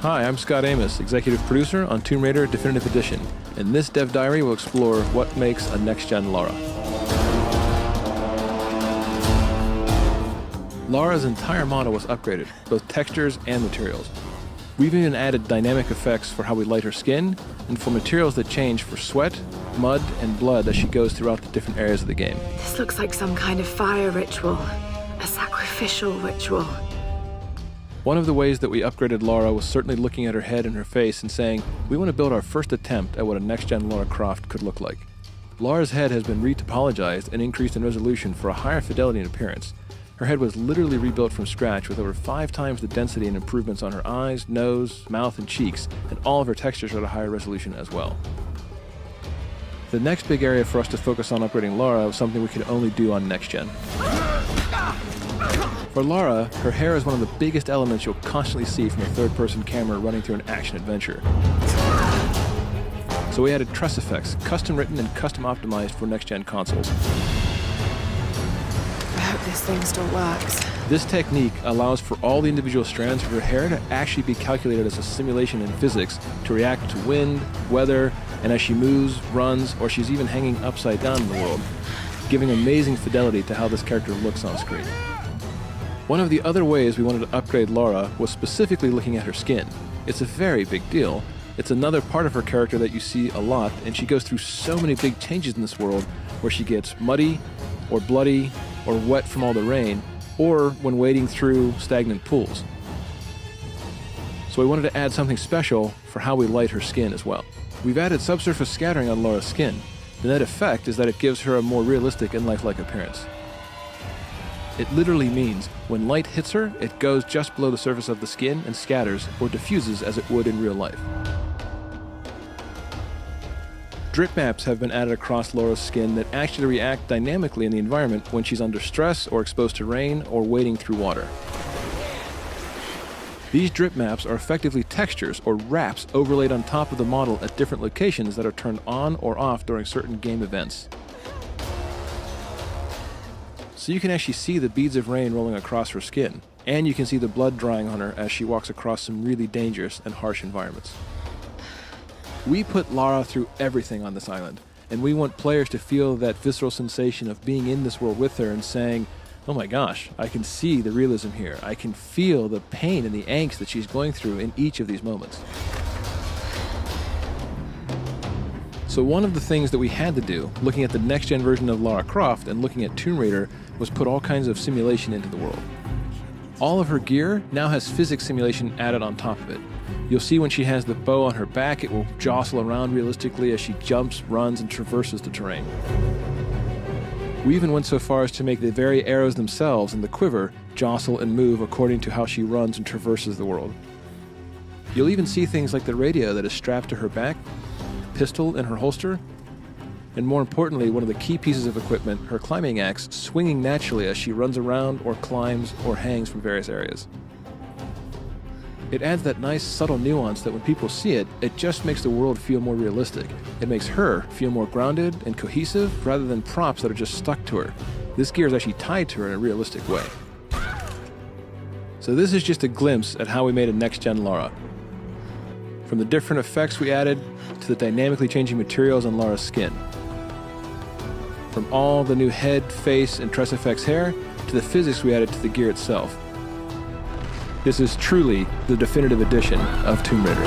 Hi, I'm Scott Amos, executive producer on Tomb Raider Definitive Edition, and this Dev Diary will explore what makes a next-gen Lara. Lara's entire model was upgraded, both textures and materials. We've even added dynamic effects for how we light her skin, and for materials that change for sweat, mud, and blood as she goes throughout the different areas of the game. This looks like some kind of fire ritual, a sacrificial ritual. One of the ways that we upgraded Lara was certainly looking at her head and her face and saying, we want to build our first attempt at what a next-gen Lara Croft could look like. Lara's head has been retopologized and increased in resolution for a higher fidelity and appearance. Her head was literally rebuilt from scratch with over 5 times the density and improvements on her eyes, nose, mouth, and cheeks, and all of her textures are at a higher resolution as well. The next big area for us to focus on upgrading Lara was something we could only do on next-gen. For Lara, her hair is one of the biggest elements you'll constantly see from a third-person camera running through an action adventure. So we added tress effects, custom written and custom optimized for next-gen consoles. I hope this thing still works. This technique allows for all the individual strands of her hair to actually be calculated as a simulation in physics to react to wind, weather, and as she moves, runs, or she's even hanging upside down in the world, giving amazing fidelity to how this character looks on screen. One of the other ways we wanted to upgrade Lara was specifically looking at her skin. It's a very big deal. It's another part of her character that you see a lot, and she goes through so many big changes in this world where she gets muddy, or bloody, or wet from all the rain, or when wading through stagnant pools. So we wanted to add something special for how we light her skin as well. We've added subsurface scattering on Lara's skin. The net effect is that it gives her a more realistic and lifelike appearance. It literally means when light hits her, it goes just below the surface of the skin and scatters or diffuses as it would in real life. Drip maps have been added across Lara's skin that actually react dynamically in the environment when she's under stress or exposed to rain or wading through water. These drip maps are effectively textures or wraps overlaid on top of the model at different locations that are turned on or off during certain game events. So you can actually see the beads of rain rolling across her skin, and you can see the blood drying on her as she walks across some really dangerous and harsh environments. We put Lara through everything on this island, and we want players to feel that visceral sensation of being in this world with her and saying, oh my gosh, I can see the realism here. I can feel the pain and the angst that she's going through in each of these moments. So one of the things that we had to do, looking at the next-gen version of Lara Croft and looking at Tomb Raider, was put all kinds of simulation into the world. All of her gear now has physics simulation added on top of it. You'll see when she has the bow on her back, it will jostle around realistically as she jumps, runs, and traverses the terrain. We even went so far as to make the very arrows themselves and the quiver jostle and move according to how she runs and traverses the world. You'll even see things like the radio that is strapped to her back, pistol in her holster, and more importantly, one of the key pieces of equipment, her climbing axe, swinging naturally as she runs around or climbs or hangs from various areas. It adds that nice subtle nuance that when people see it, it just makes the world feel more realistic. It makes her feel more grounded and cohesive rather than props that are just stuck to her. This gear is actually tied to her in a realistic way. So this is just a glimpse at how we made a next-gen Lara. From the different effects we added to the dynamically changing materials on Lara's skin. From all the new head, face, and tress effects hair to the physics we added to the gear itself. This is truly the definitive edition of Tomb Raider.